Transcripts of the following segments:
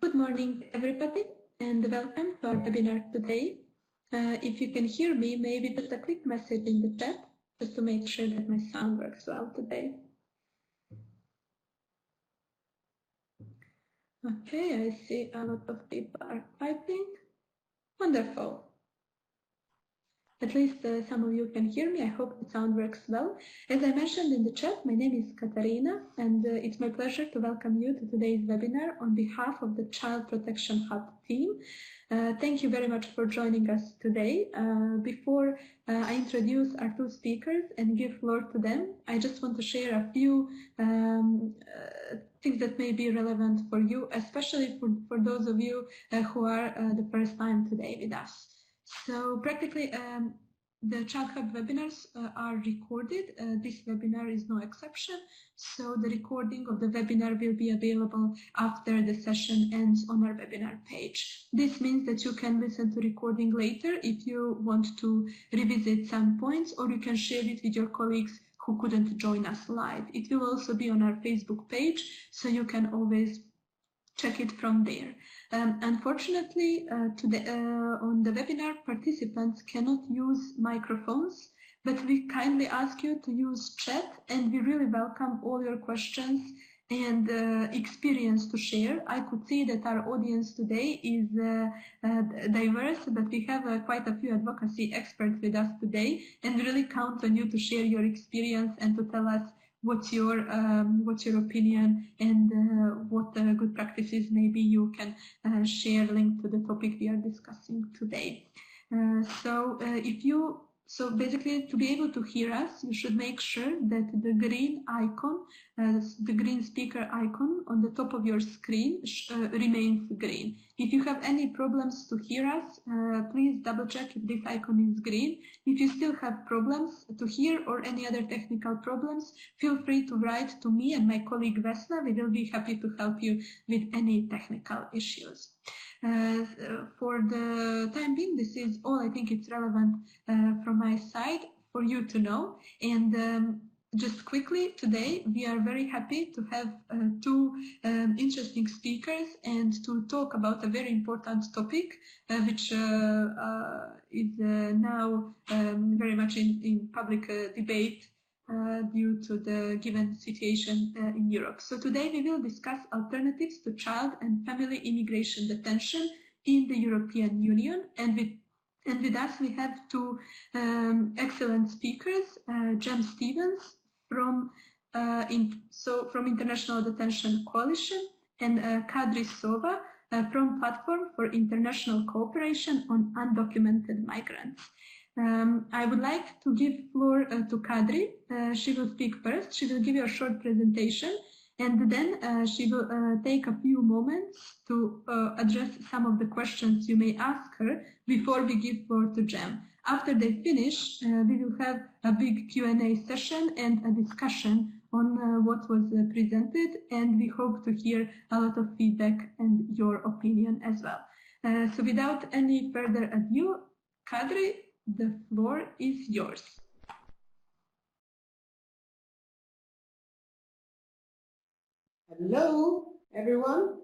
Good morning, everybody, and welcome to our webinar today. If you can hear me, maybe just a quick message in the chat, just to make sure that my sound works well today. Okay, I see a lot of people are typing. Wonderful. At least some of you can hear me. I hope the sound works well. As I mentioned in the chat, my name is Katarina, and it's my pleasure to welcome you to today's webinar on behalf of the Child Protection Hub team. Thank you very much for joining us today. Before I introduce our two speakers and give floor to them, I just want to share a few things that may be relevant for you, especially for those of you who are the first time today with us. So practically, the ChildHub webinars are recorded. This webinar is no exception. So the recording of the webinar will be available after the session ends on our webinar page. This means that you can listen to recording later if you want to revisit some points, or you can share it with your colleagues who couldn't join us live. It will also be on our Facebook page, so you can always check it from there. Unfortunately, on the webinar, participants cannot use microphones, but we kindly ask you to use chat, and we really welcome all your questions and experience to share. I could see that our audience today is diverse, but we have quite a few advocacy experts with us today, and we really count on you to share your experience and to tell us what's your opinion and what good practices maybe you can share linked to the topic we are discussing today. So basically, to be able to hear us, you should make sure that the green icon, the green speaker icon on the top of your screen remains green. If you have any problems to hear us, please double check if this icon is green. If you still have problems to hear or any other technical problems, feel free to write to me and my colleague Vesna. We will be happy to help you with any technical issues. For the time being, this is all I think it's relevant from my side for you to know. And just quickly, today we are very happy to have two interesting speakers and to talk about a very important topic, which is now very much in public debate due to the given situation in Europe. So today we will discuss alternatives to child and family immigration detention in the European Union, and with us we have two excellent speakers, Jem Stevens from International Detention Coalition and Kadri Soova from Platform for International Cooperation on Undocumented Migrants. I would like to give floor to Kadri. She will speak first. She will give you a short presentation, and then she will take a few moments to address some of the questions you may ask her before we give floor to Jem. After they finish, we will have a big Q&A session and a discussion on what was presented, and we hope to hear a lot of feedback and your opinion as well. So without any further ado, Kadri, the floor is yours. Hello, everyone.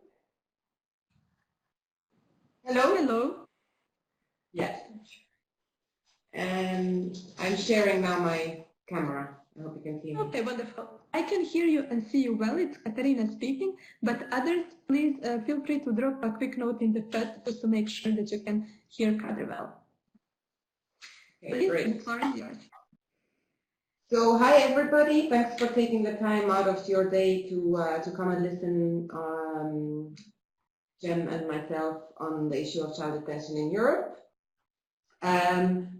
Hello. Hello. Yes. I'm sharing now my camera. I hope you can see me. Okay, wonderful. I can hear you and see you well. It's Katarina speaking, but others, please feel free to drop a quick note in the chat just to make sure that you can hear Kadri well. Okay, great. The floor is yours. So, hi everybody. Thanks for taking the time out of your day to come and listen Jem and myself on the issue of child detention in Europe.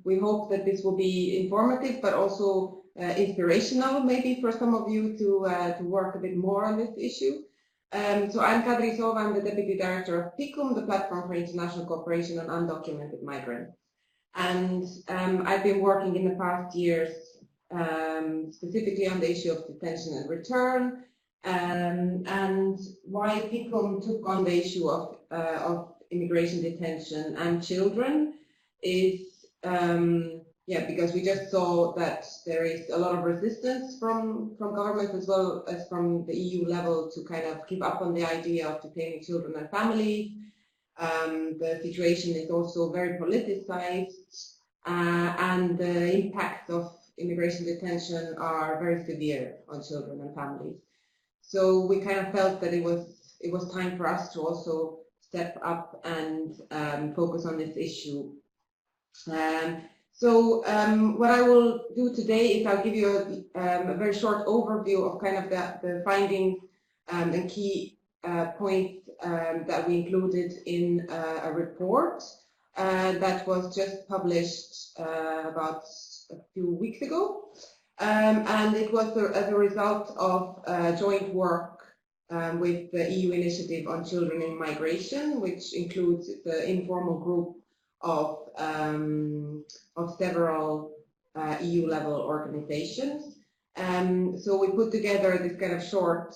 We hope that this will be informative, but also inspirational, maybe for some of you to work a bit more on this issue. So I'm Kadri Soova. I'm the Deputy Director of PICUM, the Platform for International Cooperation on Undocumented Migrants. And I've been working in the past years specifically on the issue of detention and return, and why PICUM took on the issue of immigration detention and children is yeah, because we just saw that there is a lot of resistance from governments as well as from the EU level to kind of keep up on the idea of detaining children and families. The situation is also very politicized, and the impacts of immigration detention are very severe on children and families. So we kind of felt that it was time for us to also step up and focus on this issue. So what I will do today is I'll give you a very short overview of kind of the findings and key points that we included in a report that was just published about a few weeks ago. And it was as a result of joint work with the EU Initiative on Children in Migration, which includes the informal group of several EU-level organizations. So we put together this kind of short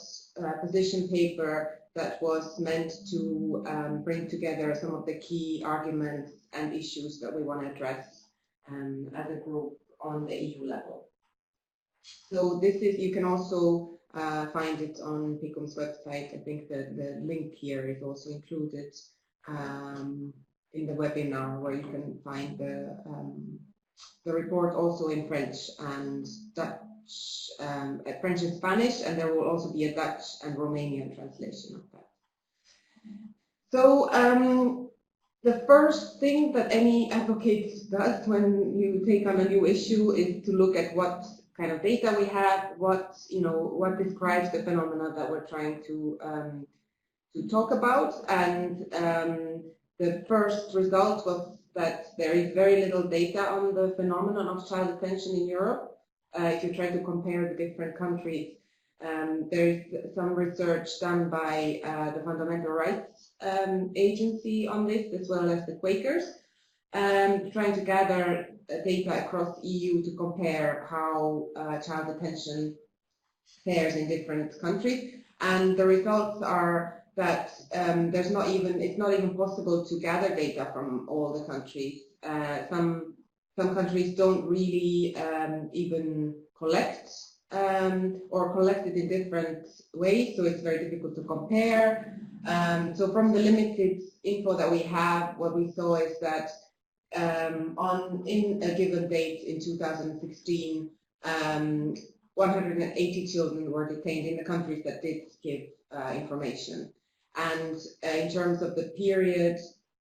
position paper that was meant to bring together some of the key arguments and issues that we want to address as a group on the EU level. So this is, you can also find it on PICUM's website. I think the link here is also included in the webinar, where you can find the report also in French and Dutch, French and Spanish, and there will also be a Dutch and Romanian translation of that. So the first thing that any advocate does when you take on a new issue is to look at what kind of data we have, what describes the phenomena that we're trying to talk about, and the first result was that there is very little data on the phenomenon of child detention in Europe. If you try to compare the different countries, there is some research done by the Fundamental Rights Agency on this, as well as the Quakers, trying to gather data across EU to compare how child detention fares in different countries. And the results are that it's not even possible to gather data from all the countries. Some countries don't really even collect or collect it in different ways, so it's very difficult to compare. So from the limited info that we have, what we saw is that in a given date in 2016, 180 children were detained in the countries that did give information. And in terms of the period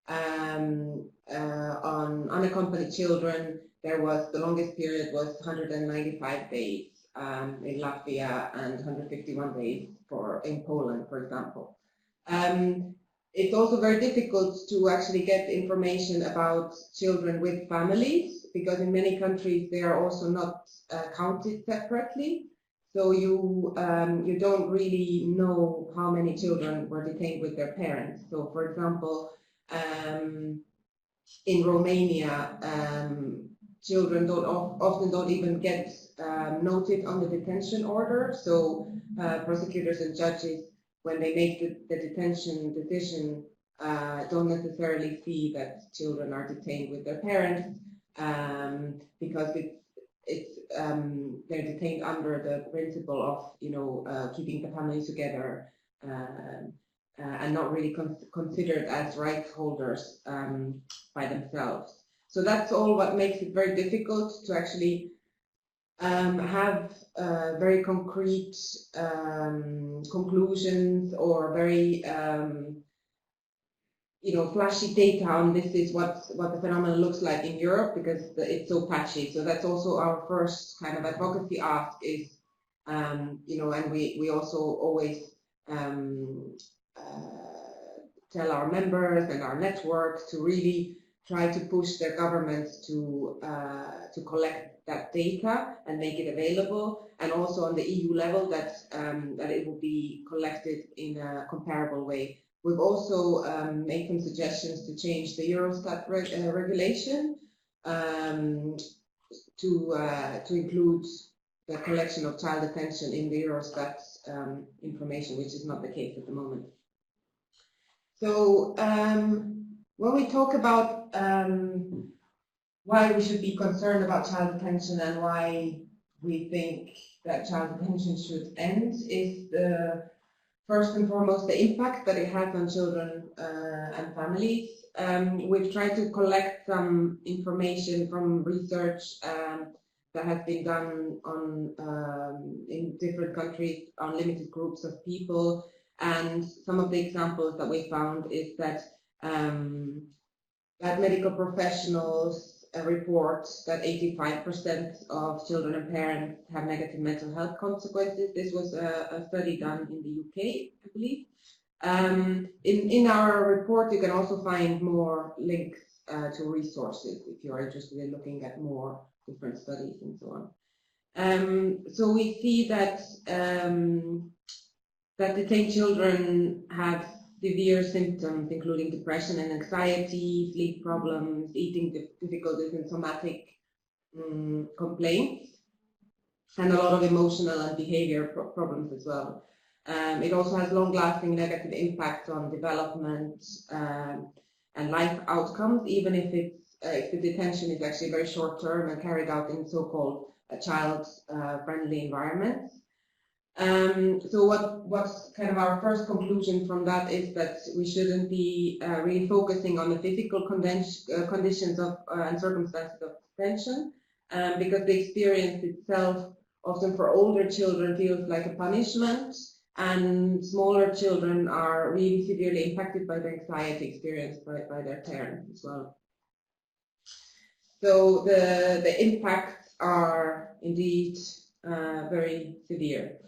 on unaccompanied children, the longest period was 195 days in Latvia and 151 days in Poland, for example. It's also very difficult to actually get information about children with families, because in many countries they are also not counted separately. So you don't really know how many children were detained with their parents. So, for example, in Romania, children often don't even get noted on the detention order. So prosecutors and judges, when they make the detention decision, don't necessarily see that children are detained with their parents, because they're detained under the principle of keeping the family together and not really considered as rights holders by themselves. So that's all what makes it very difficult to actually have very concrete conclusions or very flashy data on this is what the phenomenon looks like in Europe, because it's so patchy. So that's also our first kind of advocacy ask is, and we also always tell our members and our network to really try to push their governments to collect that data and make it available, and also on the EU level that it will be collected in a comparable way. We've also made some suggestions to change the Eurostat regulation to include the collection of child detention in the Eurostat information, which is not the case at the moment. So when we talk about why we should be concerned about child detention and why we think that child detention should end is first and foremost the impact that it has on children and families. We've tried to collect some information from research that has been done in different countries on limited groups of people, and some of the examples that we found is that medical professionals report that 85% of children and parents have negative mental health consequences. This was a study done in the UK, I believe. In our report, you can also find more links to resources if you are interested in looking at more different studies and so on. So we see that detained children have severe symptoms, including depression and anxiety, sleep problems, eating difficulties, and somatic complaints, and a lot of emotional and behavior problems as well. It also has long-lasting negative impacts on development and life outcomes, even if the detention is actually very short-term and carried out in so-called child-friendly environments. So what's kind of our first conclusion from that is that we shouldn't be really focusing on the physical conditions of and circumstances of detention, because the experience itself, often for older children, feels like a punishment, and smaller children are really severely impacted by the anxiety experienced by their parents as well. So the impacts are indeed very severe.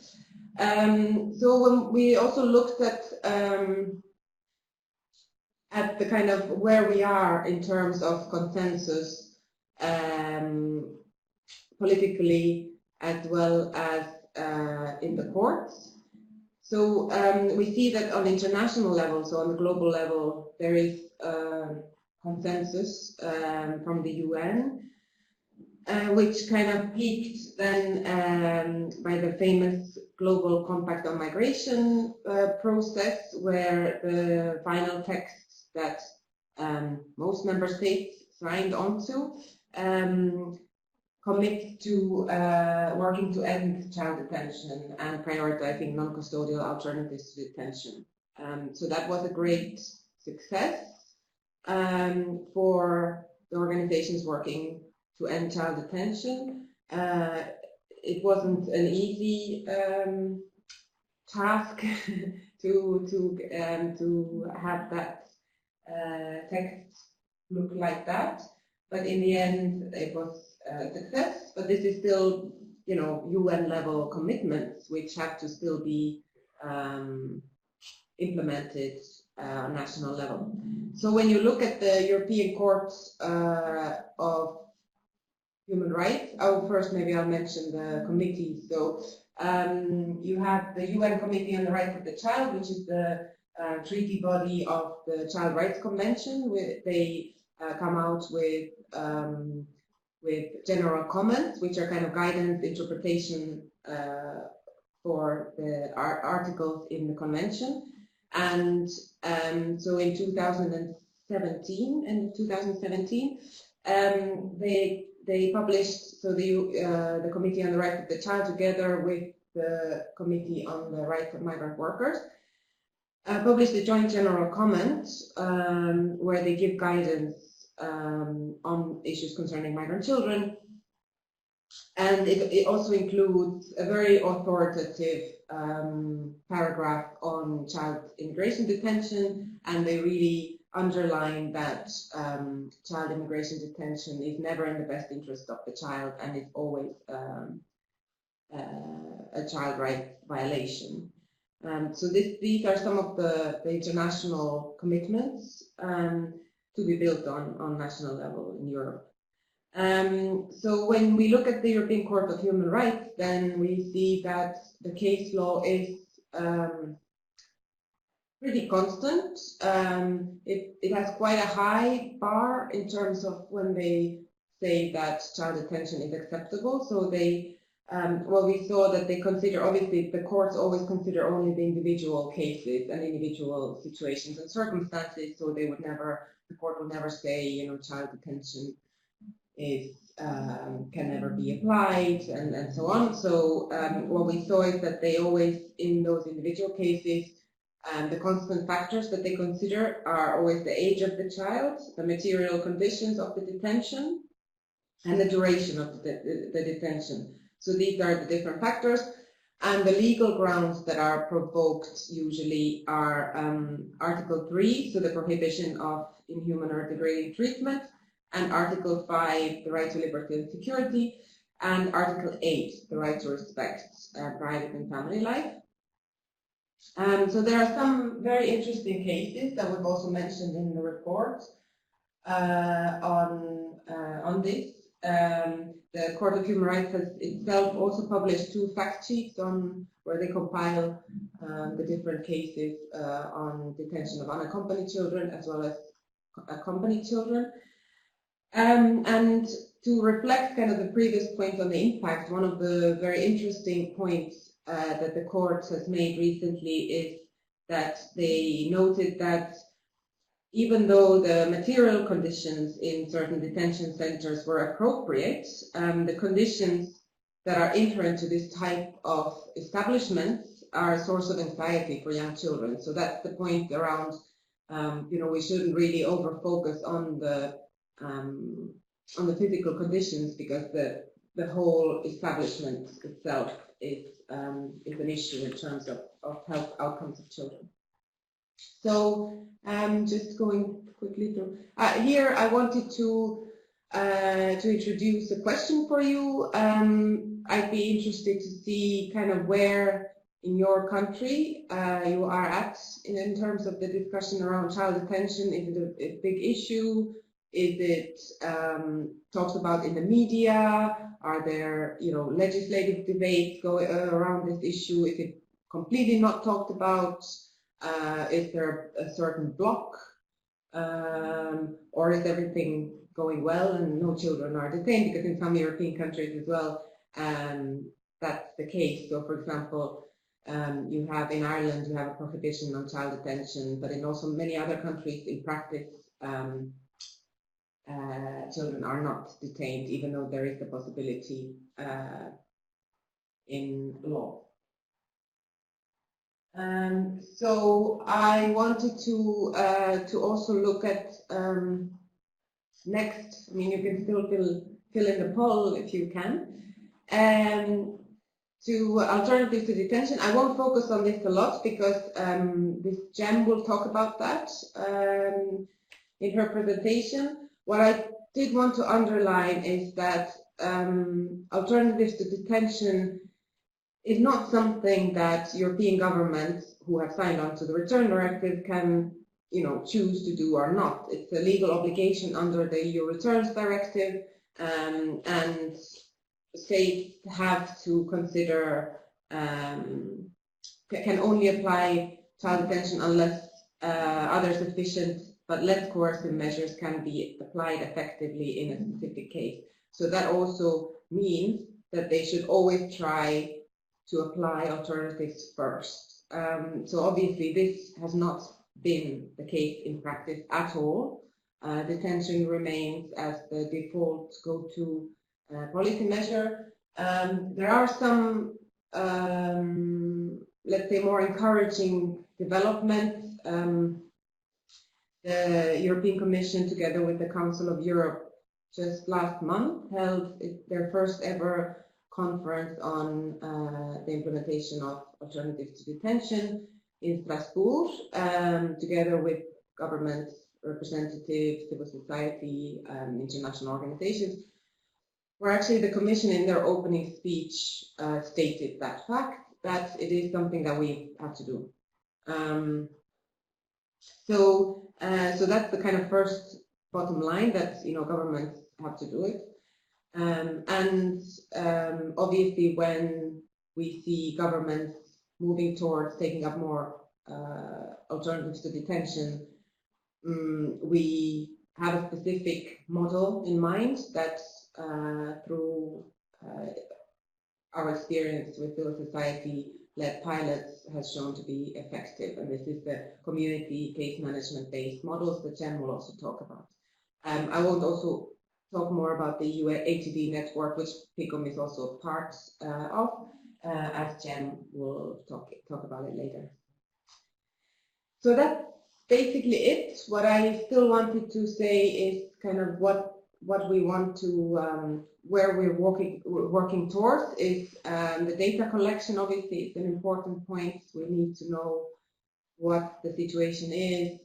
So when we also looked at the kind of where we are in terms of consensus politically as well as in the courts. So we see that on international level, so on the global level, there is consensus from the UN, which kind of peaked then by the famous Global Compact on Migration process, where the final text that most member states signed onto commit to working to end child detention and prioritizing non-custodial alternatives to detention. So that was a great success for the organizations working to end child detention. It wasn't an easy task to have that text look like that, but in the end it was a success. But this is still, you know, UN level commitments which have to still be implemented on national level. So when you look at the European Court of Human Rights, maybe I'll mention the committee. So you have the UN Committee on the Rights of the Child, which is the treaty body of the Child Rights Convention. They come out with general comments, which are kind of guidance, interpretation for the articles in the convention. And so in 2017, they published, so the Committee on the Rights of the Child, together with the Committee on the Rights of Migrant Workers, published a joint general comment where they give guidance on issues concerning migrant children. And it also includes a very authoritative paragraph on child immigration detention, and they really underline that child immigration detention is never in the best interest of the child and is always a child rights violation. So these are some of the international commitments to be built on national level in Europe. So when we look at the European Court of Human Rights, then we see that the case law is pretty constant. It has quite a high bar in terms of when they say that child detention is acceptable. So they, we saw that they consider, obviously the courts always consider only the individual cases and individual situations and circumstances, so they would never, the court would never say, you know, child detention can never be applied, and so on. So what we saw is that they always, in those individual cases, the constant factors that they consider are always the age of the child, the material conditions of the detention, and the duration of the detention. So these are the different factors. And the legal grounds that are provoked usually are Article 3, so the prohibition of inhuman or degrading treatment, and Article 5, the right to liberty and security, and Article 8, the right to respect private and family life. So there are some very interesting cases that we've also mentioned in the report on this. The Court of Human Rights has itself also published 2 fact sheets on where they compile the different cases on detention of unaccompanied children as well as accompanied children. And to reflect kind of the previous point on the impact, one of the very interesting points that the court has made recently is that they noted that even though the material conditions in certain detention centers were appropriate, the conditions that are inherent to this type of establishments are a source of anxiety for young children. So that's the point around, we shouldn't really over-focus on the physical conditions, because the whole establishment itself is an issue in terms of health outcomes of children. So just going quickly through. Here I wanted to introduce a question for you. I'd be interested to see kind of where in your country you are at in terms of the discussion around child detention. Is it a big issue? Is it talked about in the media? Are there legislative debates going around this issue? Is it completely not talked about? Is there a certain block, or is everything going well and no children are detained? Because in some European countries as well, that's the case. So, for example, you have in Ireland, you have a prohibition on child detention, but in also many other countries, in practice, children are not detained, even though there is the possibility in law. So I wanted to also look at next. I mean, you can still fill in the poll if you can. To alternatives to detention. I won't focus on this a lot because this Jem will talk about that in her presentation. What I did want to underline is that alternatives to detention is not something that European governments who have signed on to the Return Directive can, choose to do or not. It's a legal obligation under the EU Returns Directive, and states have to consider, can only apply child detention unless other sufficient but less coercive measures can be applied effectively in a specific case. So that also means that they should always try to apply alternatives first. So obviously this has not been the case in practice at all. Detention remains as the default go-to policy measure. There are some, let's say, more encouraging developments. The European Commission, together with the Council of Europe, just last month held their first ever conference on the implementation of alternatives to detention in Strasbourg, together with government representatives, civil society, international organizations, where actually the Commission in their opening speech stated that fact, that it is something that we have to do. So that's the kind of first bottom line, that governments have to do it. And obviously when we see governments moving towards taking up more alternatives to detention, we have a specific model in mind that through our experience with civil society-led pilots has shown to be effective, and this is the community case management-based models that Jem will also talk about. I won't also talk more about the EU ATD network, which PICUM is also part of, as Jem will talk about it later. So that's basically it. What I still wanted to say is kind of what we want to, where we're working towards is the data collection. Obviously, it's an important point. We need to know what the situation is.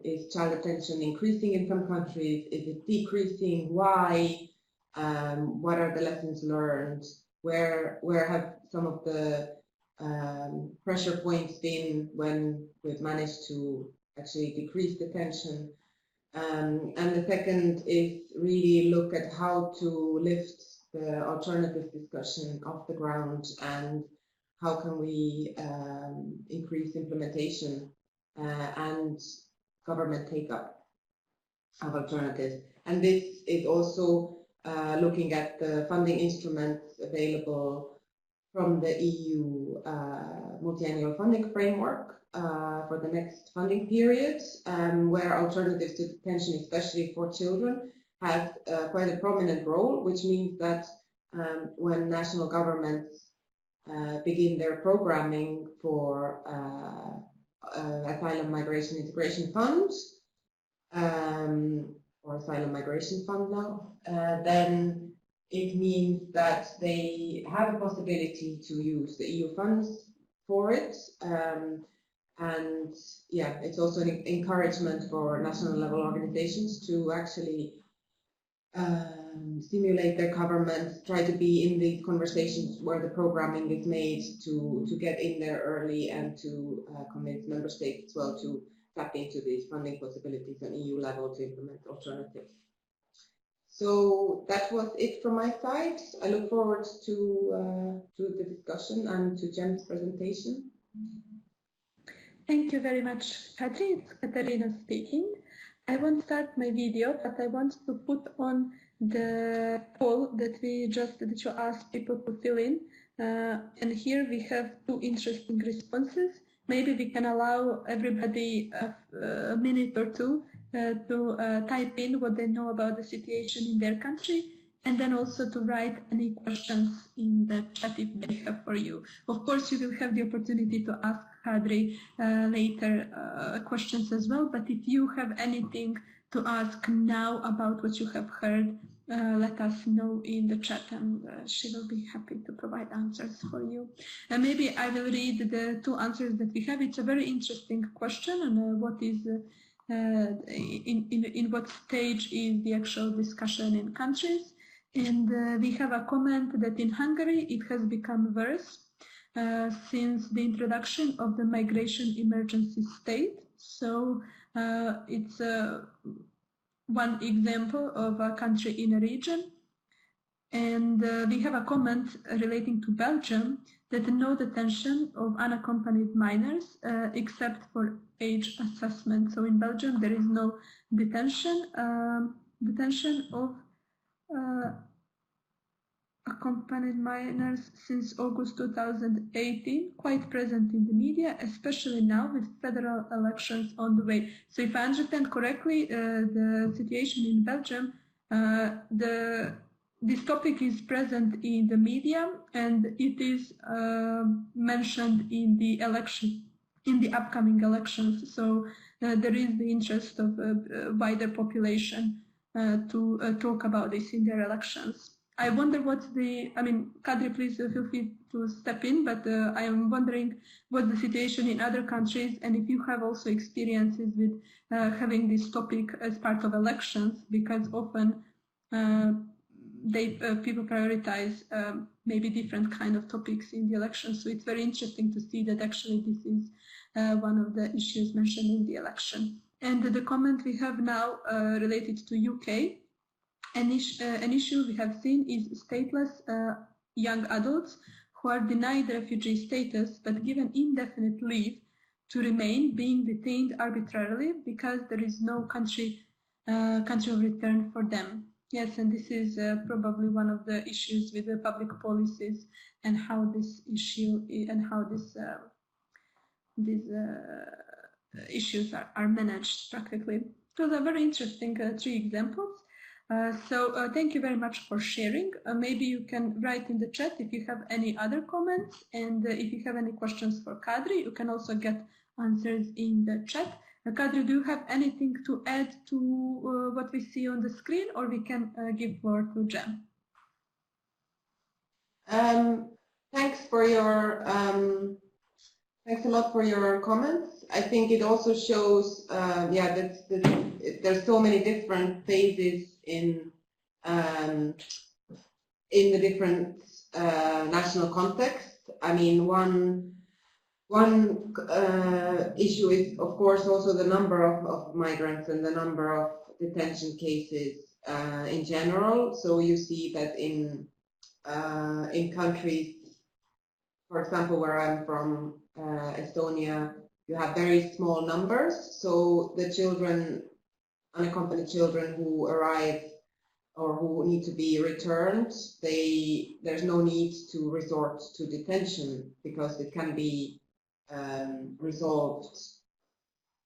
Is child detention increasing in some countries? Is it decreasing? Why? What are the lessons learned? Where have some of the pressure points been when we've managed to actually decrease detention? And the second is really look at how to lift the alternative discussion off the ground and how can we increase implementation and government take-up of alternatives. And this is also looking at the funding instruments available from the EU multi-annual funding framework for the next funding period, where alternatives to detention, especially for children, have quite a prominent role, which means that when national governments begin their programming for Asylum Migration Integration Fund, or Asylum Migration Fund now, then it means that they have a possibility to use the EU funds for it. And yeah, it's also an encouragement for national level organizations to actually stimulate their governments, try to be in the conversations where the programming is made to get in there early and to convince member states as well to tap into these funding possibilities on EU level to implement alternatives. So that was it from my side. I look forward to the discussion and to Jem's presentation. Thank you very much, Kadri. It's Katarina speaking. I won't start my video, but I want to put on the poll that you asked people to fill in. And here we have two interesting responses. Maybe we can allow everybody a minute or two to type in what they know about the situation in their country, and then also to write any questions in the chat if they have for you. Of course, you will have the opportunity to ask Kadri later questions as well, but if you have anything to ask now about what you have heard, let us know in the chat, and she will be happy to provide answers for you. Maybe I will read the two answers that we have. It's a very interesting question, and what is in what stage is the actual discussion in countries. And we have a comment that in Hungary it has become worse since the introduction of the migration emergency state. So it's one example of a country in a region. And we have a comment relating to Belgium that no detention of unaccompanied minors except for age assessment. So in Belgium there is no detention of accompanied minors since August 2018, quite present in the media, especially now with federal elections on the way. So if I understand correctly, the situation in Belgium, this topic is present in the media, and it is mentioned in the election, in the upcoming elections. So there is the interest of a wider population to talk about this in their elections. I wonder what's the, I mean, Kadri, please feel free to step in, but I am wondering what's the situation in other countries, and if you have also experiences with having this topic as part of elections, because often people prioritize maybe different kind of topics in the elections. So it's very interesting to see that actually this is one of the issues mentioned in the election. And the comment we have now related to UK, an issue we have seen is stateless young adults who are denied refugee status but given indefinite leave to remain, being detained arbitrarily because there is no country of return for them. Yes, and this is probably one of the issues with the public policies and how this issue and how these issues are managed practically. Those are very interesting three examples. Thank you very much for sharing. Maybe you can write in the chat if you have any other comments, and if you have any questions for Kadri, you can also get answers in the chat. Kadri, do you have anything to add to what we see on the screen, or we can give floor to Jem? Thanks a lot for your comments. I think it also shows, there's so many different phases in the different national context. I mean, one issue is, of course, also the number of migrants and the number of detention cases in general. So you see that in countries, for example, where I'm from, Estonia, you have very small numbers. So the children, unaccompanied children who arrive or who need to be returned, there's no need to resort to detention because it can be resolved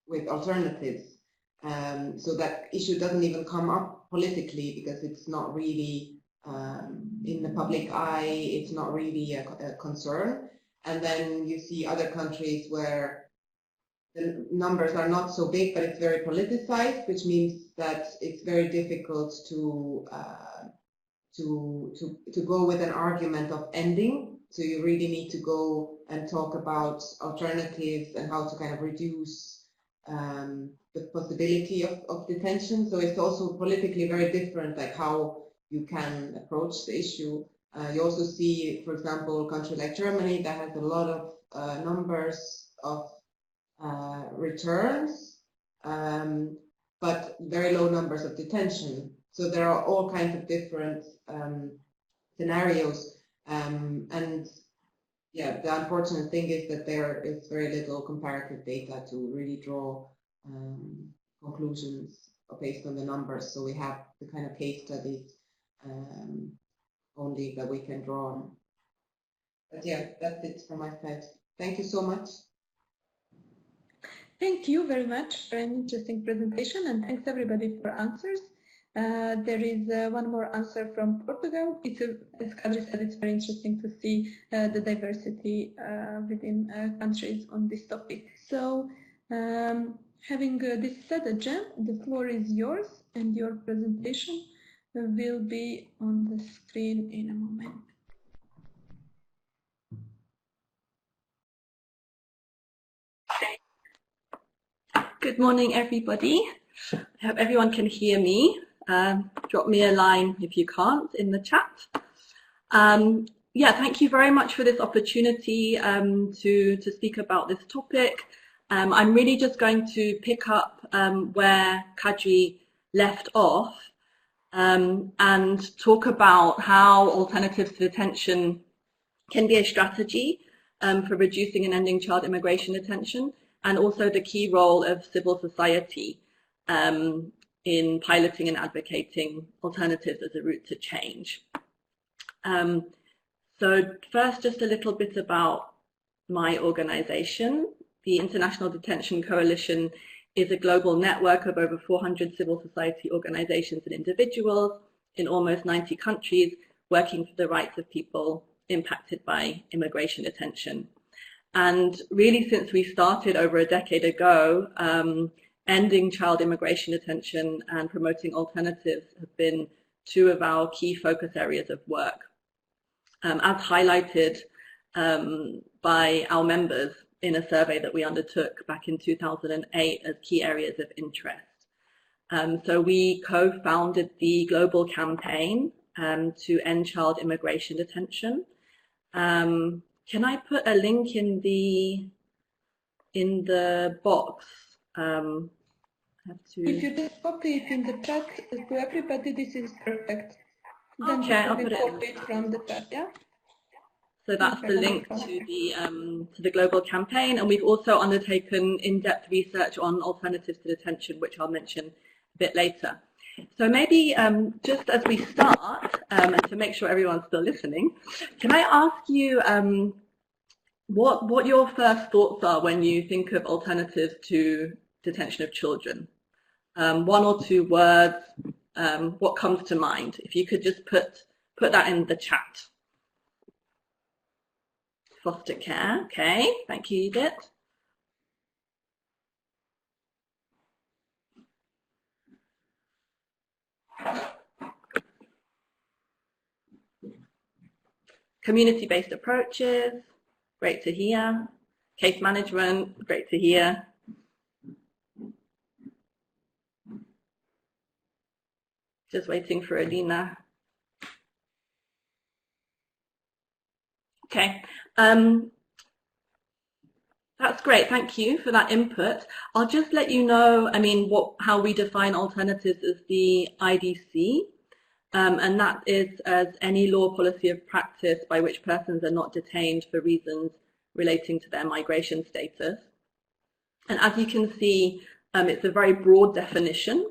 with alternatives. So that issue doesn't even come up politically because it's not really in the public eye, it's not really a concern. And then you see other countries where the numbers are not so big, but it's very politicized, which means that it's very difficult to go with an argument of ending. So you really need to go and talk about alternatives and how to kind of reduce the possibility of detention. So it's also politically very different, like how you can approach the issue. You also see, for example, a country like Germany that has a lot of numbers of returns, but very low numbers of detention. So there are all kinds of different scenarios. And yeah, the unfortunate thing is that there is very little comparative data to really draw conclusions based on the numbers. So we have the kind of case studies only that we can draw on. But yeah, that's it from my side. Thank you so much. Thank you very much for an interesting presentation, and thanks everybody for answers. There is one more answer from Portugal. As Kadri said, it's very interesting to see the diversity within countries on this topic. So having this said, Jem, the floor is yours, and your presentation will be on the screen in a moment. Good morning, everybody. I hope everyone can hear me. Drop me a line if you can't in the chat. Yeah, thank you very much for this opportunity to speak about this topic. I'm really just going to pick up where Kadri left off and talk about how alternatives to detention can be a strategy for reducing and ending child immigration detention, and also the key role of civil society in piloting and advocating alternatives as a route to change. So first, just a little bit about my organization. The International Detention Coalition is a global network of over 400 civil society organizations and individuals in almost 90 countries working for the rights of people impacted by immigration detention. And really, since we started over a decade ago, ending child immigration detention and promoting alternatives have been two of our key focus areas of work, as highlighted by our members in a survey that we undertook back in 2008 as key areas of interest. So we co-founded the global campaign to end child immigration detention. Can I put a link in the box? If you just copy it in the chat to everybody, this is perfect. Then Okay, I'll put copy it from the chat, yeah? So that's the link to the global campaign, and we've also undertaken in-depth research on alternatives to detention, which I'll mention a bit later. So maybe just as we start, and to make sure everyone's still listening, can I ask you what your first thoughts are when you think of alternatives to detention of children? One or two words, what comes to mind? If you could just put that in the chat. Foster care, okay, thank you, Edith. Community-based approaches, great to hear. Case management, great to hear. Just waiting for Alina. Okay, that's great. Thank you for that input. I'll just let you know, I mean, how we define alternatives as the IDC, and that is as any law, policy of practice by which persons are not detained for reasons relating to their migration status. And as you can see, it's a very broad definition.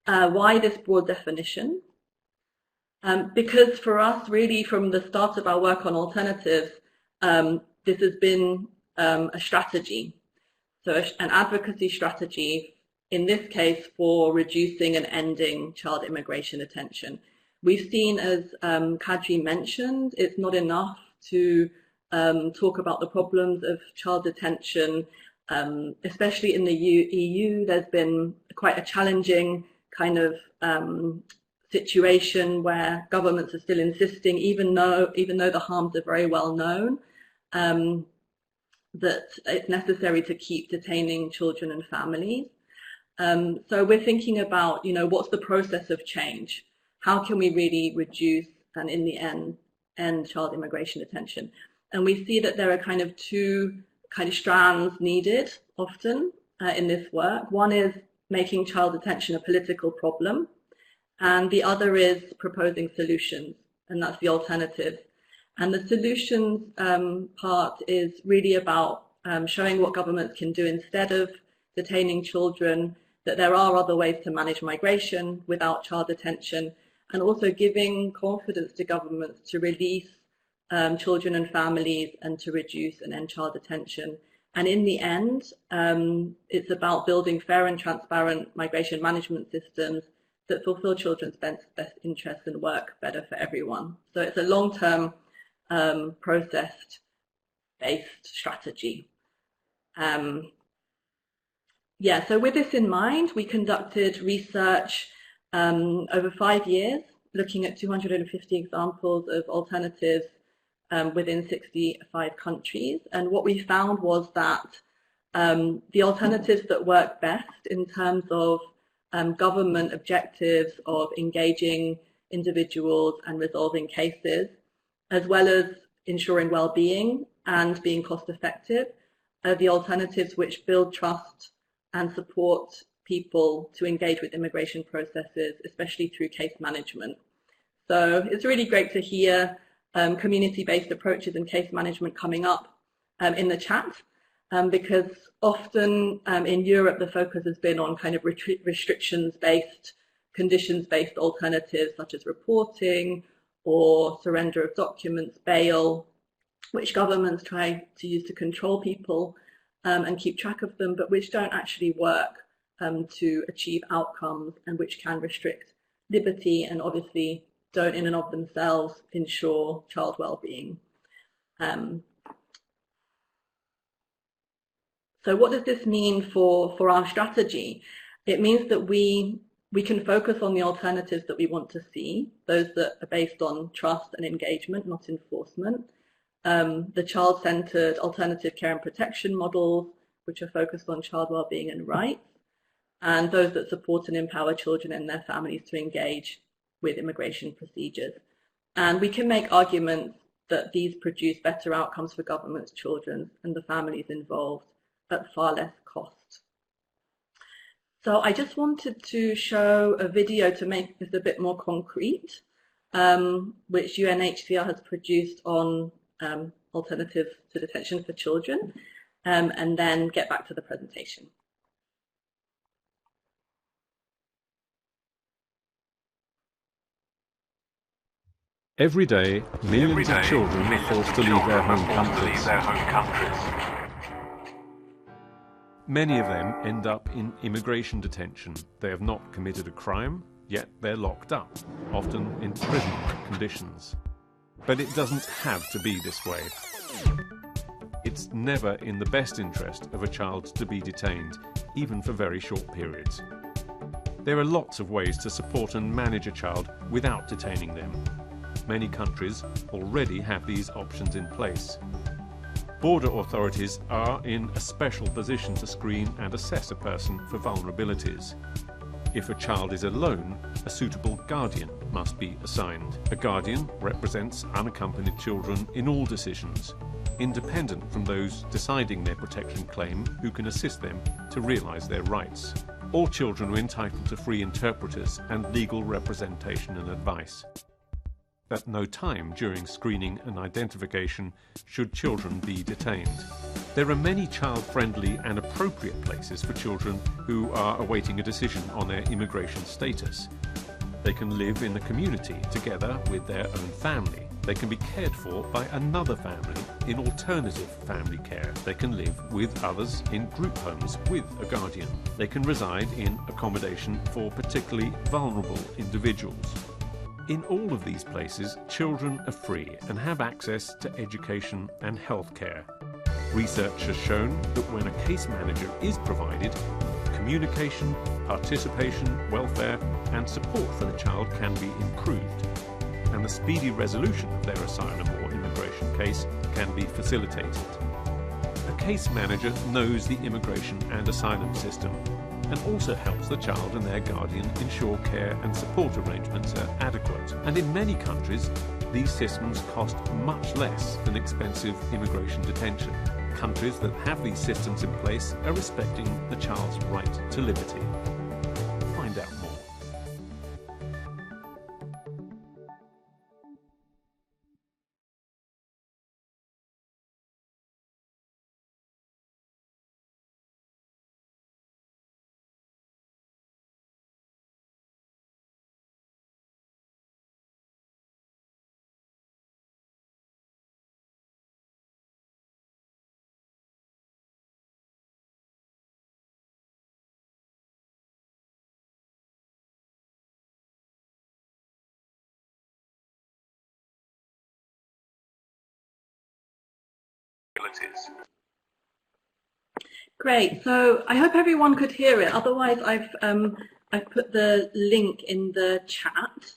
Why this broad definition? Because for us, really, from the start of our work on alternatives, this has been a strategy. So an advocacy strategy, in this case, for reducing and ending child immigration detention. We've seen, as Kadri mentioned, it's not enough to talk about the problems of child detention, especially in the EU. There's been quite a challenging kind of situation where governments are still insisting, even though the harms are very well known, that it's necessary to keep detaining children and families. So we're thinking about, what's the process of change? How can we really reduce and in the end child immigration detention? And we see that there are kind of two kind of strands needed often in this work. One is making child detention a political problem, and the other is proposing solutions, and that's the alternative. And the solutions part is really about showing what governments can do instead of detaining children, that there are other ways to manage migration without child detention, and also giving confidence to governments to release children and families and to reduce and end child detention. And in the end, it's about building fair and transparent migration management systems that fulfill children's best interests and work better for everyone. So it's a long-term process-based strategy. Yeah, so with this in mind, we conducted research over 5 years, looking at 250 examples of alternatives within 65 countries. And what we found was that the alternatives that work best in terms of government objectives of engaging individuals and resolving cases, as well as ensuring well-being and being cost-effective, are the alternatives which build trust and support people to engage with immigration processes, especially through case management. So it's really great to hear community-based approaches and case management coming up in the chat, because often in Europe the focus has been on kind of restrictions-based, conditions-based alternatives such as reporting or surrender of documents, bail, which governments try to use to control people and keep track of them, but which don't actually work to achieve outcomes and which can restrict liberty and obviously don't in and of themselves ensure child well-being. So what does this mean for our strategy? It means that we can focus on the alternatives that we want to see, those that are based on trust and engagement, not enforcement. The child-centered alternative care and protection models, which are focused on child well-being and rights, and those that support and empower children and their families to engage with immigration procedures. And we can make arguments that these produce better outcomes for governments, children, and the families involved at far less cost. So I just wanted to show a video to make this a bit more concrete, which UNHCR has produced on alternatives to detention for children, and then get back to the presentation. Every day, millions of children are forced to leave their home countries. Many of them end up in immigration detention. They have not committed a crime, yet they're locked up, often in prison-like conditions. But it doesn't have to be this way. It's never in the best interest of a child to be detained, even for very short periods. There are lots of ways to support and manage a child without detaining them. Many countries already have these options in place. Border authorities are in a special position to screen and assess a person for vulnerabilities. If a child is alone, a suitable guardian must be assigned. A guardian represents unaccompanied children in all decisions, independent from those deciding their protection claim, who can assist them to realise their rights. All children are entitled to free interpreters and legal representation and advice. At no time during screening and identification should children be detained. There are many child-friendly and appropriate places for children who are awaiting a decision on their immigration status. They can live in the community together with their own family. They can be cared for by another family in alternative family care. They can live with others in group homes with a guardian. They can reside in accommodation for particularly vulnerable individuals. In all of these places, children are free and have access to education and health care. Research has shown that when a case manager is provided, communication, participation, welfare and support for the child can be improved, and the speedy resolution of their asylum or immigration case can be facilitated. A case manager knows the immigration and asylum system and also helps the child and their guardian ensure care and support arrangements are adequate. And in many countries, these systems cost much less than expensive immigration detention. Countries that have these systems in place are respecting the child's right to liberty. Find out more. Great. So I hope everyone could hear it. Otherwise, I've put the link in the chat.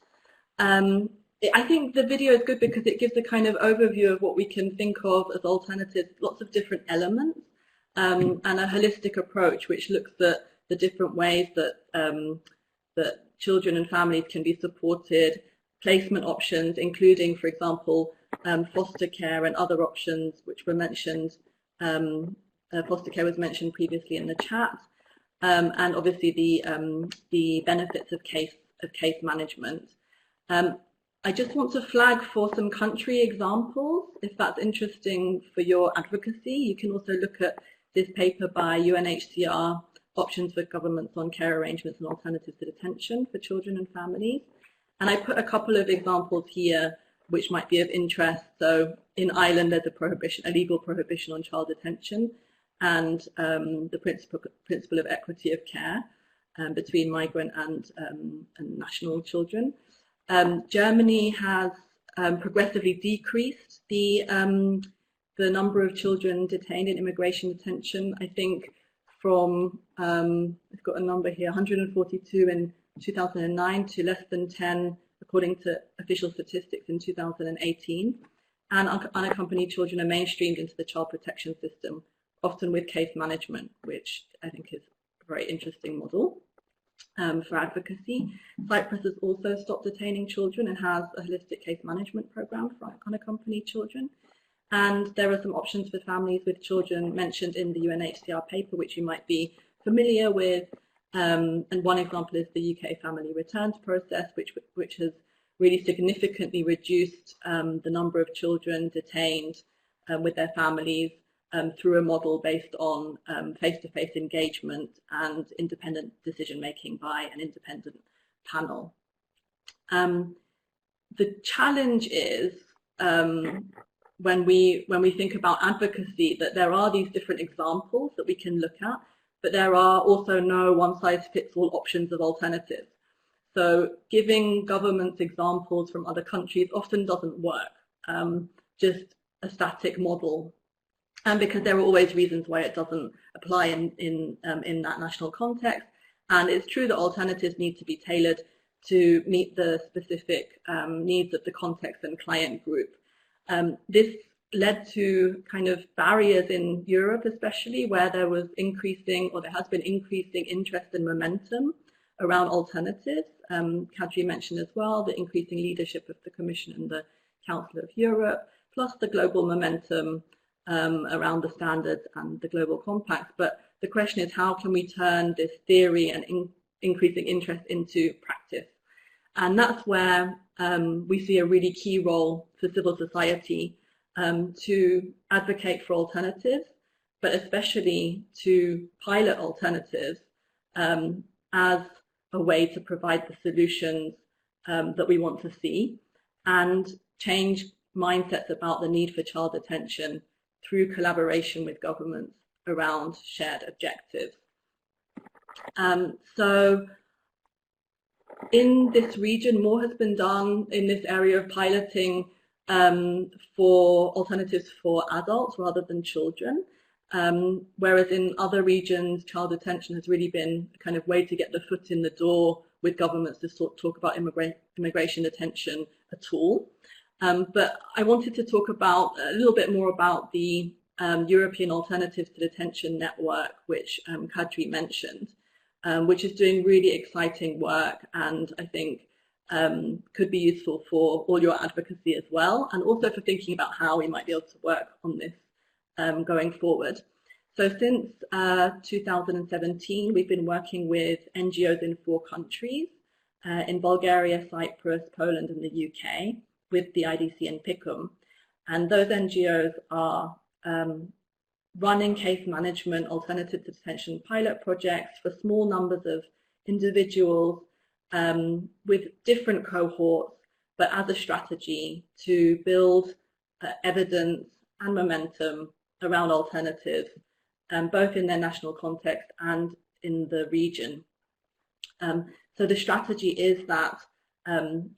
I think the video is good because it gives a kind of overview of what we can think of as alternatives, lots of different elements, and a holistic approach which looks at the different ways that that children and families can be supported, placement options, including, for example, foster care and other options which were mentioned. Foster care was mentioned previously in the chat, and obviously the benefits of case management. I just want to flag for some country examples, if that's interesting for your advocacy. You can also look at this paper by UNHCR, Options for Governments on Care Arrangements and Alternatives to Detention for Children and Families. And I put a couple of examples here which might be of interest. So in Ireland, there's a legal prohibition on child detention, and the principle of equity of care between migrant and national children. Germany has progressively decreased the number of children detained in immigration detention. I think from, I've got a number here, 142 in 2009 to less than 10, according to official statistics, in 2018. And unaccompanied children are mainstreamed into the child protection system, often with case management, which I think is a very interesting model for advocacy. Cyprus has also stopped detaining children and has a holistic case management program for unaccompanied children. And there are some options for families with children mentioned in the UNHCR paper, which you might be familiar with. And one example is the UK family returns process, which has really significantly reduced the number of children detained with their families through a model based on face-to-face engagement and independent decision-making by an independent panel. The challenge is when we think about advocacy, that there are these different examples that we can look at, but there are also no one-size-fits-all options of alternatives. So giving governments examples from other countries often doesn't work, just a static model. And because there are always reasons why it doesn't apply in that national context. And it's true that alternatives need to be tailored to meet the specific needs of the context and client group. This led to kind of barriers in Europe, especially where there was increasing, or there has been increasing interest and momentum around alternatives. Kadri mentioned as well the increasing leadership of the Commission and the Council of Europe, plus the global momentum around the standards and the global compacts. But the question is, how can we turn this theory and increasing interest into practice? And that's where we see a really key role for civil society to advocate for alternatives, but especially to pilot alternatives as a way to provide the solutions that we want to see, and change mindsets about the need for child detention through collaboration with governments around shared objectives. So in this region, more has been done in this area of piloting for alternatives for adults rather than children, whereas in other regions, child detention has really been a kind of way to get the foot in the door with governments to talk about immigration detention at all. But I wanted to talk about a little bit more about the European Alternatives to Detention Network, which Kadri mentioned, which is doing really exciting work, and I think could be useful for all your advocacy as well, and also for thinking about how we might be able to work on this going forward. So since 2017, we've been working with NGOs in 4 countries, in Bulgaria, Cyprus, Poland, and the UK, with the IDC and PICUM. And those NGOs are running case management alternative to detention pilot projects for small numbers of individuals with different cohorts, but as a strategy to build evidence and momentum around alternatives, both in their national context and in the region. So the strategy is that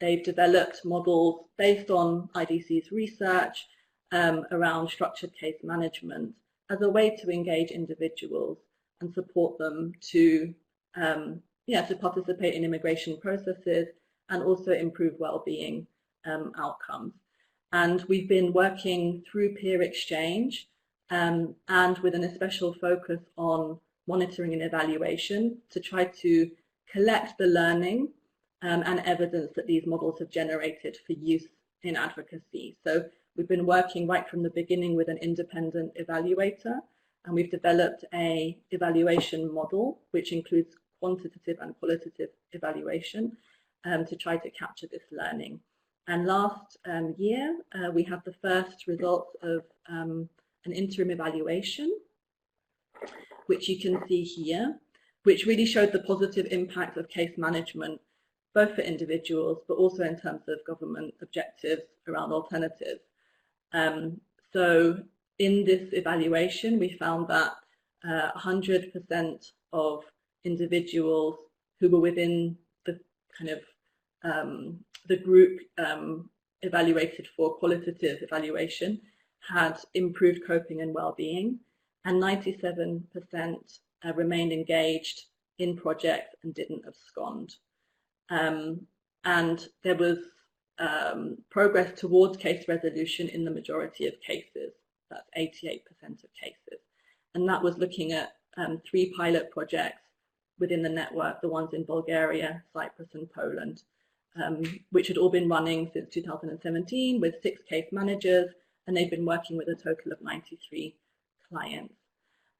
they've developed models based on IDC's research around structured case management as a way to engage individuals and support them to participate in immigration processes and also improve well-being outcomes. And we've been working through peer exchange and with an especial focus on monitoring and evaluation to try to collect the learning and evidence that these models have generated for use in advocacy. So we've been working right from the beginning with an independent evaluator, and we've developed an evaluation model which includes quantitative and qualitative evaluation to try to capture this learning. And last year, we had the first results of an interim evaluation, which you can see here, which really showed the positive impact of case management, both for individuals, but also in terms of government objectives around alternatives. So in this evaluation, we found that 100% of individuals who were within the kind of the group evaluated for qualitative evaluation had improved coping and well-being, and 97% remained engaged in projects and didn't abscond. And there was progress towards case resolution in the majority of cases. That's 88% of cases. And that was looking at 3 pilot projects within the network, the ones in Bulgaria, Cyprus, and Poland, which had all been running since 2017 with 6 case managers, and they've been working with a total of 93 clients.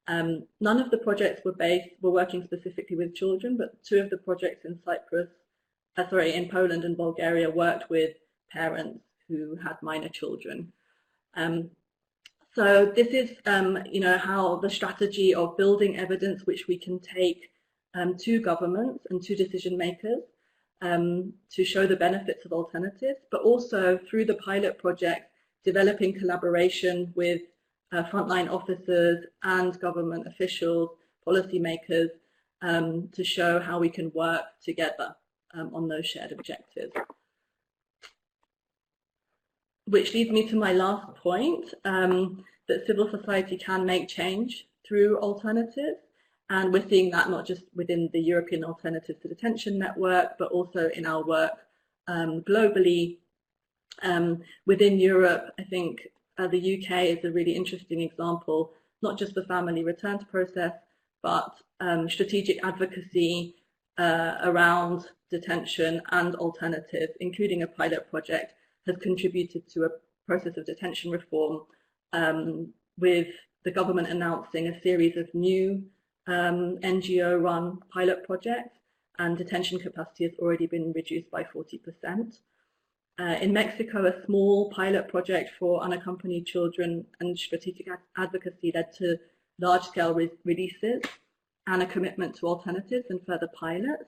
None of the projects were working specifically with children, but 2 of the projects in in Poland and Bulgaria worked with parents who had minor children. So this is, how the strategy of building evidence which we can take to governments and to decision makers to show the benefits of alternatives, but also through the pilot project, developing collaboration with frontline officers and government officials, policymakers, to show how we can work together on those shared objectives. Which leads me to my last point, that civil society can make change through alternatives. And we're seeing that not just within the European Alternatives to Detention network, but also in our work globally. Within Europe, I think the UK is a really interesting example, not just the family returns process, but strategic advocacy around detention and alternatives, including a pilot project, has contributed to a process of detention reform, with the government announcing a series of new NGO-run pilot projects, and detention capacity has already been reduced by 40%. In Mexico, a small pilot project for unaccompanied children and strategic advocacy led to large-scale releases and a commitment to alternatives and further pilots.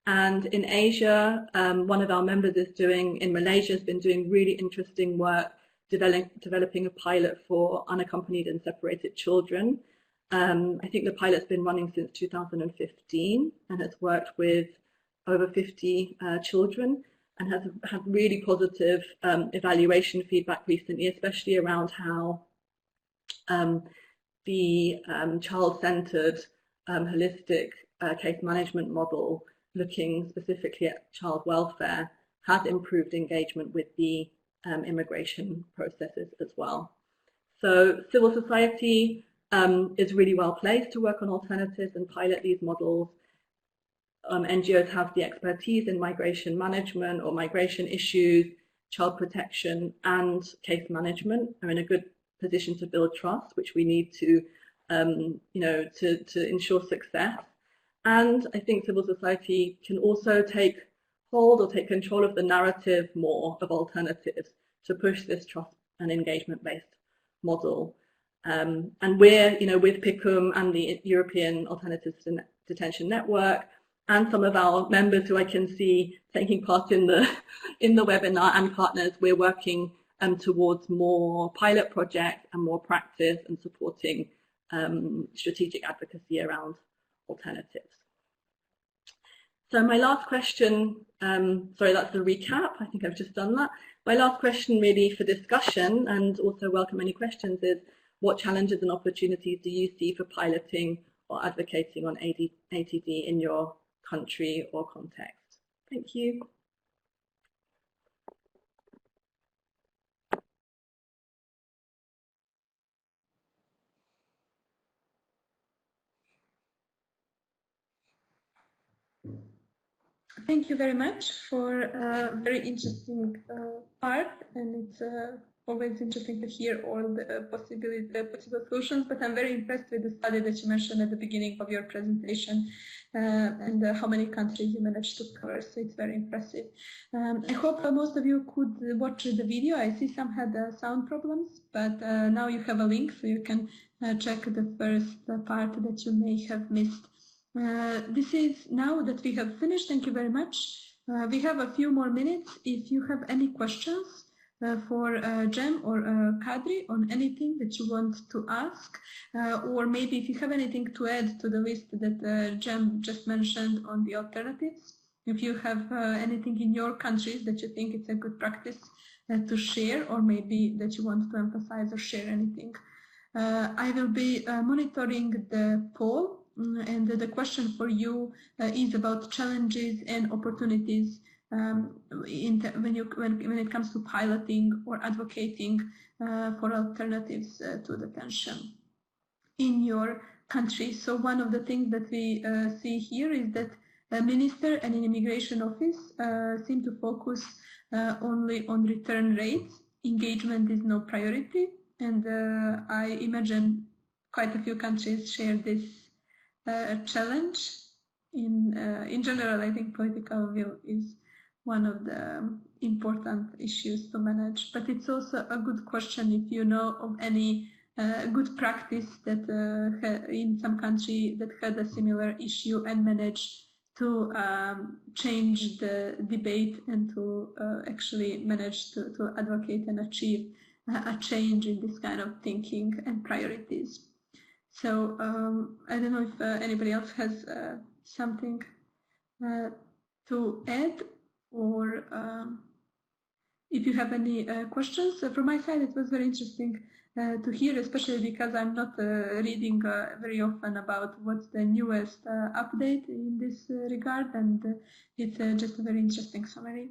And in Asia, one of our members in Malaysia has been doing really interesting work developing a pilot for unaccompanied and separated children. I think the pilot's been running since 2015 and has worked with over 50 children, and has had really positive evaluation feedback recently, especially around how the child-centered holistic case management model, looking specifically at child welfare, has improved engagement with the immigration processes as well. So civil society is really well placed to work on alternatives and pilot these models. NGOs have the expertise in migration management or migration issues, child protection and case management, are in a good position to build trust, which we need to, to ensure success. And I think civil society can also take hold or take control of the narrative more of alternatives to push this trust and engagement-based model. And we're, with PICUM and the European Alternatives to Detention Network, and some of our members who I can see taking part in the webinar, and partners, we're working towards more pilot projects and more practice and supporting strategic advocacy around alternatives. So my last question, sorry, that's the recap. I think I've just done that. My last question really for discussion, and also welcome any questions, is what challenges and opportunities do you see for piloting or advocating on ATD in your country or context? Thank you. Thank you very much for a very interesting part, and it's always interesting to hear all the possible solutions. But I'm very impressed with the study that you mentioned at the beginning of your presentation, and how many countries you managed to cover. So it's very impressive. I hope most of you could watch the video. I see some had sound problems, but now you have a link, so you can check the first part that you may have missed. This is now that we have finished. Thank you very much. We have a few more minutes. If you have any questions for Jem or Kadri on anything that you want to ask, or maybe if you have anything to add to the list that Jem just mentioned on the alternatives, if you have anything in your countries that you think it's a good practice to share, or maybe that you want to emphasize or share anything. I will be monitoring the poll. And the question for you is about challenges and opportunities when it comes to piloting or advocating for alternatives to detention in your country. So one of the things that we see here is that the Minister and an Immigration Office seem to focus only on return rates. Engagement is no priority, and I imagine quite a few countries share this challenge. In general, I think political will is one of the important issues to manage, but it's also a good question if you know of any good practice that in some country that had a similar issue and managed to change the debate and to actually manage to advocate and achieve a change in this kind of thinking and priorities. So I don't know if anybody else has something to add, or if you have any questions. From my side, it was very interesting to hear, especially because I'm not reading very often about what's the newest update in this regard, and it's just a very interesting summary.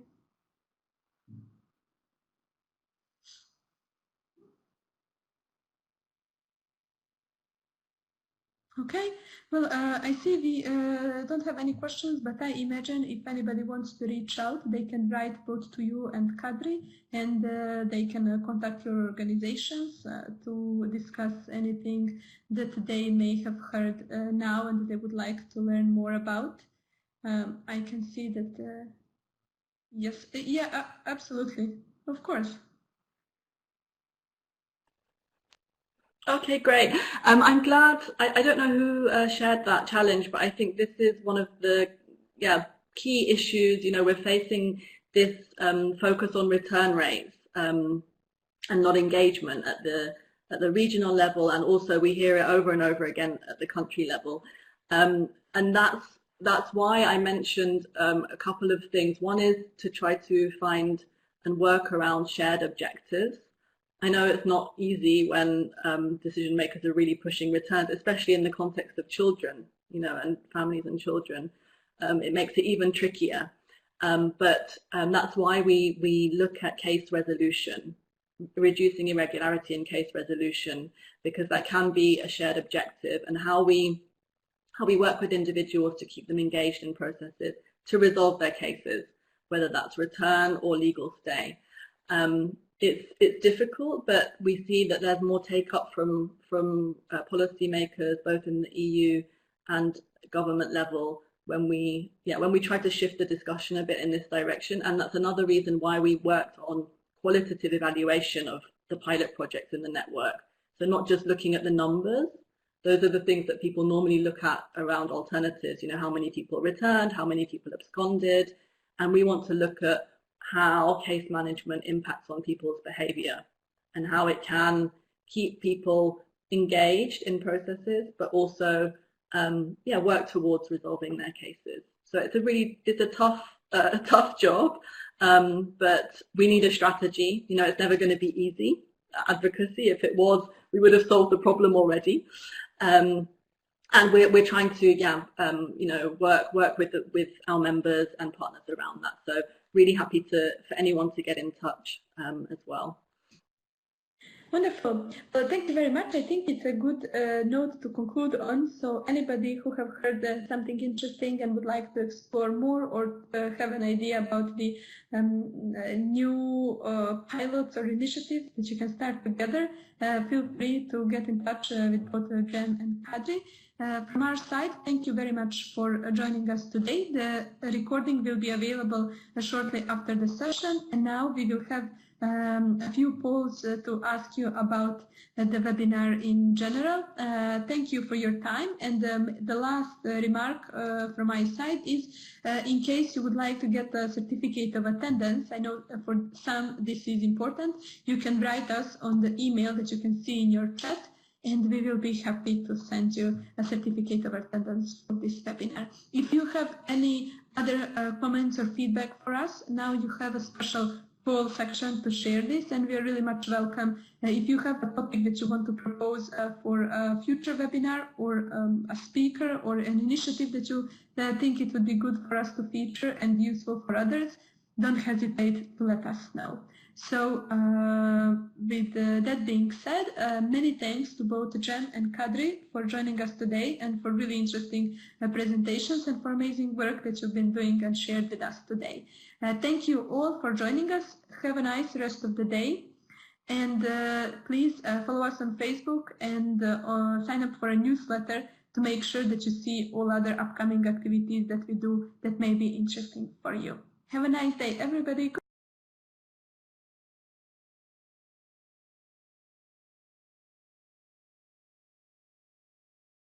Okay, well, I see we don't have any questions, but I imagine if anybody wants to reach out, they can write both to you and Kadri, and they can contact your organizations to discuss anything that they may have heard now and they would like to learn more about. I can see that, yes, yeah, absolutely, of course. Okay, great. I'm glad. I don't know who shared that challenge, but I think this is one of the key issues. You know, we're facing this focus on return rates and not engagement at the regional level, and also we hear it over and over again at the country level. And that's why I mentioned a couple of things. One is to try to find and work around shared objectives. I know it's not easy when decision makers are really pushing returns, especially in the context of children, you know, and families and children. It makes it even trickier. But that's why we look at case resolution, reducing irregularity in case resolution, because that can be a shared objective, and how we work with individuals to keep them engaged in processes to resolve their cases, whether that's return or legal stay. It's difficult, but we see that there's more take-up from policymakers, both in the EU and government level, when we try to shift the discussion a bit in this direction. And that's another reason why we worked on qualitative evaluation of the pilot projects in the network. So not just looking at the numbers. Those are the things that people normally look at around alternatives. You know, how many people returned, how many people absconded, and we want to look at how case management impacts on people's behavior and how it can keep people engaged in processes, but also work towards resolving their cases. So it's a tough job, but we need a strategy. You know, it's never going to be easy, advocacy. If it was, we would have solved the problem already. And we're trying to work with our members and partners around that. So really happy for anyone to get in touch as well. Wonderful. Well, thank you very much. I think it's a good note to conclude on. So anybody who have heard something interesting and would like to explore more, or have an idea about the new pilots or initiatives that you can start together, feel free to get in touch with both Jem and Kadri. From our side, thank you very much for joining us today. The recording will be available shortly after the session, and now we will have a few polls to ask you about the webinar in general. Thank you for your time, and the last remark from my side is in case you would like to get a certificate of attendance, I know for some this is important, you can write us on the email that you can see in your chat, and we will be happy to send you a certificate of attendance for this webinar. If you have any other comments or feedback for us, now you have a special poll section to share this, and we are really much welcome. If you have a topic that you want to propose for a future webinar, or a speaker, or an initiative that you think it would be good for us to feature and useful for others, don't hesitate to let us know. So with that being said, many thanks to both Jem and Kadri for joining us today, and for really interesting presentations, and for amazing work that you've been doing and shared with us today. Thank you all for joining us. Have a nice rest of the day, and please follow us on Facebook and sign up for a newsletter to make sure that you see all other upcoming activities that we do that may be interesting for you. Have a nice day, everybody.